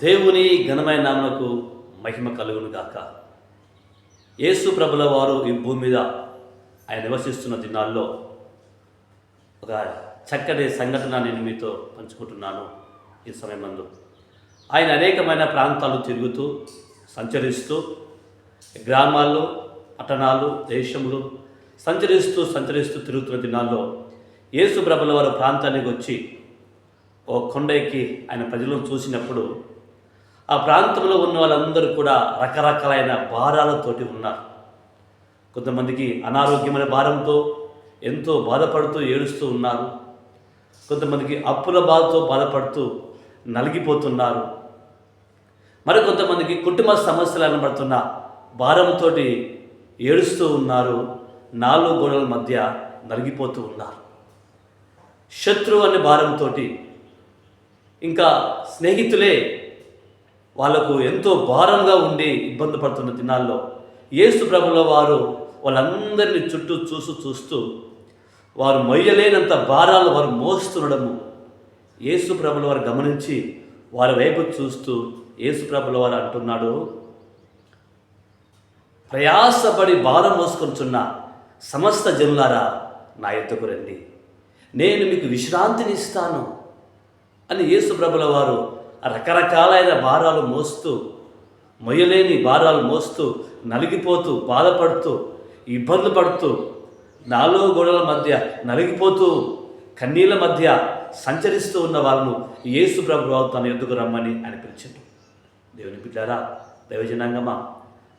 దేవుని ఘనమైన నామమునకు మహిమ కలుగును గాక. యేసు ప్రభుల వారు ఈ భూమి మీద ఆయన నివసిస్తున్న దినాల్లో ఒక చక్కటి సంఘటన నేను మీతో పంచుకుంటున్నాను. ఈ సమయమందు ఆయన అనేకమైన ప్రాంతాలు తిరుగుతూ సంచరిస్తూ గ్రామాల్లో పట్టణాలు దేశములు సంచరిస్తూ తిరుగుతున్న దినాల్లో యేసు ప్రభుల వారు ప్రాంతానికి వచ్చి ఓ కొండ ఎక్కి ఆయన ప్రజలను చూసినప్పుడు ఆ ప్రాంతంలో ఉన్న వాళ్ళందరూ కూడా రకరకాలైన భారాలతోటి ఉన్నారు. కొంతమందికి అనారోగ్యమైన భారంతో ఎంతో బాధపడుతూ ఏడుస్తూ ఉన్నారు. కొంతమందికి అప్పుల బాధతో బాధపడుతూ నలిగిపోతున్నారు. మరికొంతమందికి కుటుంబ సమస్యలు అనబడుతున్న భారంతో ఏడుస్తూ ఉన్నారు. నాలుగు గోడల మధ్య నలిగిపోతూ ఉన్నారు. శత్రువు అనే భారంతో, ఇంకా స్నేహితులే వాళ్ళకు ఎంతో భారంగా ఉండి ఇబ్బంది పడుతున్న దినాల్లో యేసు ప్రభుల వారు వాళ్ళందరినీ చుట్టూ చూస్తూ వారు మొయ్యలేనంత భారాలు వారు మోస్తుండడము యేసు ప్రభుల వారు గమనించి వారి వైపు చూస్తూ యేసు ప్రభుల వారు అంటున్నాడు, ప్రయాసపడి భారం మోసుకొంచున్న సమస్త జనులారా నా యొద్దకు రండి, నేను మీకు విశ్రాంతిని ఇస్తాను అని యేసు ప్రభుల వారు రకరకాలైన భారాలు మోస్తూ, మొయ్యలేని భారాలు మోస్తూ, నలిగిపోతూ, బాధపడుతూ, ఇబ్బందులు పడుతూ, నాలుగు గోడల మధ్య నలిగిపోతూ, కన్నీళ్ళ మధ్య సంచరిస్తూ ఉన్న వాళ్ళను యేసు ప్రభువు తన ఎద్దుకు రమ్మని ఆయన పిలిచిండు. దేవుని బిడ్డారా, దైవజనాంగమా,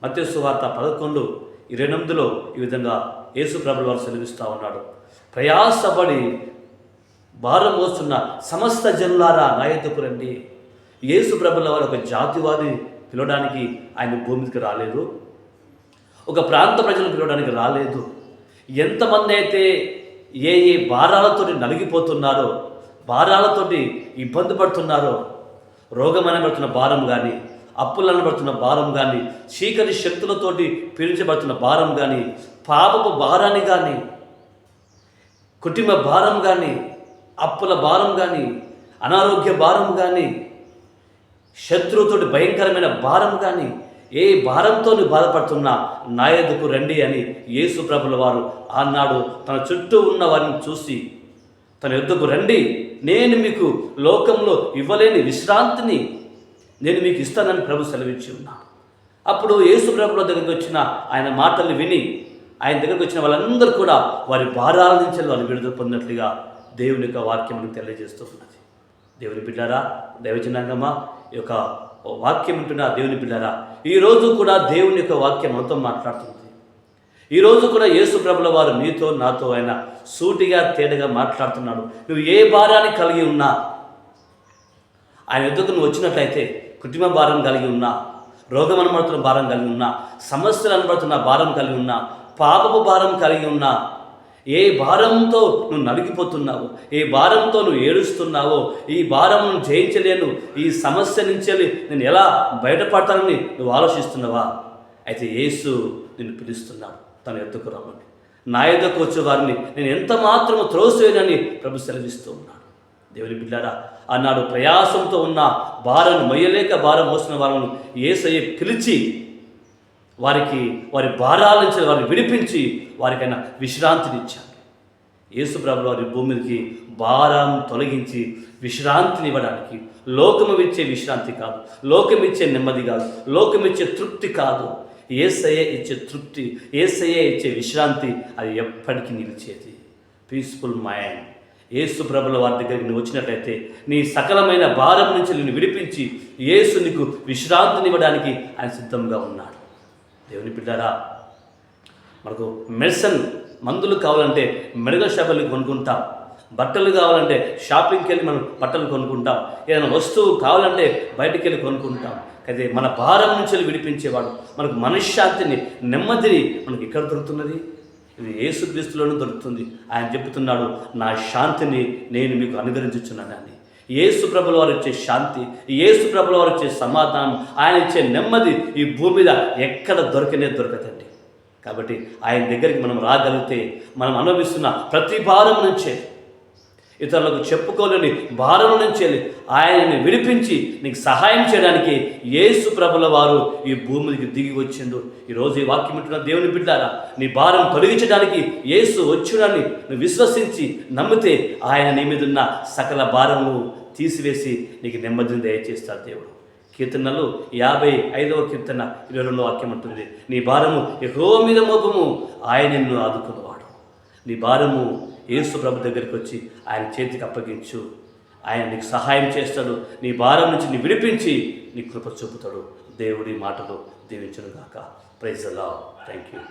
మత్తయి సువార్త 11:28 ఈ విధంగా యేసు ప్రభువు వారు సెలవిస్తూ ఉన్నాడు, ప్రయాసపడి భారం మోస్తున్న సమస్త జనులారా నా యొద్దకు రండి. యేసు ప్రభుల వారు ఒక జాతివాది పిలవడానికి ఆయన భూమికి రాలేదు. ఒక ప్రాంత ప్రజలను పిలవడానికి రాలేదు. ఎంతమంది అయితే ఏ భారాలతో నలిగిపోతున్నారో, భారాలతోటి ఇబ్బంది పడుతున్నారో, రోగం అనబడుతున్న భారం కానీ, అప్పులు అనబడుతున్న భారం కానీ, చీకటి శక్తులతోటి పీడించబడుతున్న భారం కానీ, పాపపు భారాన్ని కానీ, కుటుంబ భారం కానీ, అప్పుల భారం కానీ, అనారోగ్య భారం కానీ, శత్రువుతోటి భయంకరమైన భారం కానీ, ఏ భారంతో బాధపడుతున్నా నా యొద్దకు రండి అని యేసు ప్రభుల వారు అన్నాడు. తన చుట్టూ ఉన్న వారిని చూసి తన యొద్దకు రండి, నేను మీకు లోకంలో ఇవ్వలేని విశ్రాంతిని నేను మీకు ఇస్తానని ప్రభు సెలవించి ఉన్నాడు. అప్పుడు యేసు ప్రభుల దగ్గరికి వచ్చిన ఆయన మాటల్ని విని ఆయన దగ్గరికి వచ్చిన వాళ్ళందరూ కూడా వారి భారాల నుంచి వాళ్ళు విడుదల పొందినట్లుగా దేవుని యొక్క వాక్యం మనకు తెలియజేస్తూ ఉన్నది. దేవుని బిడ్డారా, దైవజనాంగమా, ఈ యొక్క వాక్యం ఉంటున్న దేవుని బిడ్డారా, ఈరోజు కూడా దేవుని యొక్క వాక్యం మనతో మాట్లాడుతుంది. ఈరోజు కూడా యేసు ప్రభుల వారు నీతో నాతో ఆయన సూటిగా తేటగా మాట్లాడుతున్నాడు. నువ్వు ఏ భారాన్ని కలిగి ఉన్నా, ఆయన ఎదుగుతూ నువ్వు వచ్చినట్లయితే, కుటుంబ భారం కలిగి ఉన్నా, రోగం అనబడుతున్న భారం కలిగి ఉన్నా, సమస్యలు అనబడుతున్న భారం కలిగి ఉన్నా, పాపపు భారం కలిగి ఉన్నా, ఏ భారంతో నువ్వు నలిగిపోతున్నావో, ఏ భారంతో నువ్వు ఏడుస్తున్నావో, ఈ భారం జయించలేను, ఈ సమస్య నుంచి నేను ఎలా బయటపడతానని నువ్వు ఆలోచిస్తున్నావా? అయితే యేసు నిన్ను పిలుస్తున్నాడు తన యొద్దకు రమ్మని. నా యొద్దకు వచ్చే వారిని నేను ఎంత మాత్రము త్రోసివేయనని ప్రభు సెలవిస్తూ ఉన్నాడు. దేవుని బిడ్డారా, అన్నాడు, ప్రయాసంతో ఉన్న భారం మొయ్యలేక భారం మోసిన వాళ్ళను యేసయ్య పిలిచి వారికి వారి భారాల నుంచి వారిని విడిపించి వారికైనా విశ్రాంతిని ఇచ్చాడు. యేసు ప్రభువు వారి భూమికి భారం తొలగించి విశ్రాంతిని ఇవ్వడానికి, లోకము ఇచ్చే విశ్రాంతి కాదు, లోకం ఇచ్చే నెమ్మది కాదు, లోకం ఇచ్చే తృప్తి కాదు, యేసయ్య ఇచ్చే తృప్తి, యేసయ్య ఇచ్చే విశ్రాంతి, అది ఎప్పటికీ నిలిచేది. Peaceful mind. యేసు ప్రభుల వారి దగ్గరికి నువ్వు వచ్చినట్లయితే నీ సకలమైన భారం నుంచి నిన్ను విడిపించి యేసు నీకు విశ్రాంతిని ఇవ్వడానికి ఆయన సిద్ధంగా ఉన్నాడు. దేవుని బిడ్డారా, మనకు మెడిసిన్ మందులు కావాలంటే మెడికల్ షాపులు కొనుక్కుంటాం, బట్టలు కావాలంటే షాపింగ్కి వెళ్ళి మనం బట్టలు కొనుక్కుంటాం, ఏదైనా వస్తువు కావాలంటే బయటికి వెళ్ళి కొనుక్కుంటాం. అయితే మన భారం నుంచి విడిపించేవాడు, మనకు మనశ్శాంతిని, నెమ్మదిని మనకి ఎక్కడ దొరుకుతున్నది? ఇది యేసుక్రీస్తులోనూ దొరుకుతుంది. ఆయన చెబుతున్నాడు, నా శాంతిని నేను మీకు అనుగ్రహించుచున్నానని. యేసు ప్రభుల వారు ఇచ్చే శాంతి, యేసు ప్రభుల వారు ఇచ్చే సమాధానం, ఆయన ఇచ్చే నెమ్మది ఈ భూమి మీద ఎక్కడ దొరకదండి. కాబట్టి ఆయన దగ్గరికి మనం రాగలిగితే మనం అనుభవిస్తున్న ప్రతి భారం నుంచే ఇతరులకు చెప్పుకోలేని భారం నుంచి ఆయనని విడిపించి నీకు సహాయం చేయడానికి యేసు ప్రభుల వారు ఈ భూమికి దిగి వచ్చిండు. ఈరోజు ఈ వాక్యం వింటున్న దేవుని బిడ్డారా, నీ భారం తొలగించడానికి యేసు వచ్చుడని నువ్వు విశ్వసించి నమ్మితే ఆయన నీ మీద ఉన్న సకల భారము తీసివేసి నీకు నెమ్మదిని దయచేస్తాడు దేవుడు. కీర్తనలు 55వ కీర్తన 22వ వాక్యం అంటుంది, నీ భారము యెహోవా మీద మోపము, ఆయన నిన్ను ఆదుకున్నవాడు. నీ భారము యేసు ప్రభు దగ్గరికి వచ్చి ఆయన చేతికి అప్పగించు, ఆయన నీకు సహాయం చేస్తాడు. నీ భారం నుంచి నీ విడిపించి నీ కృప చూపుతాడు. దేవుడి మాటలు దీవించును గాక. Praise the lord. Thank you.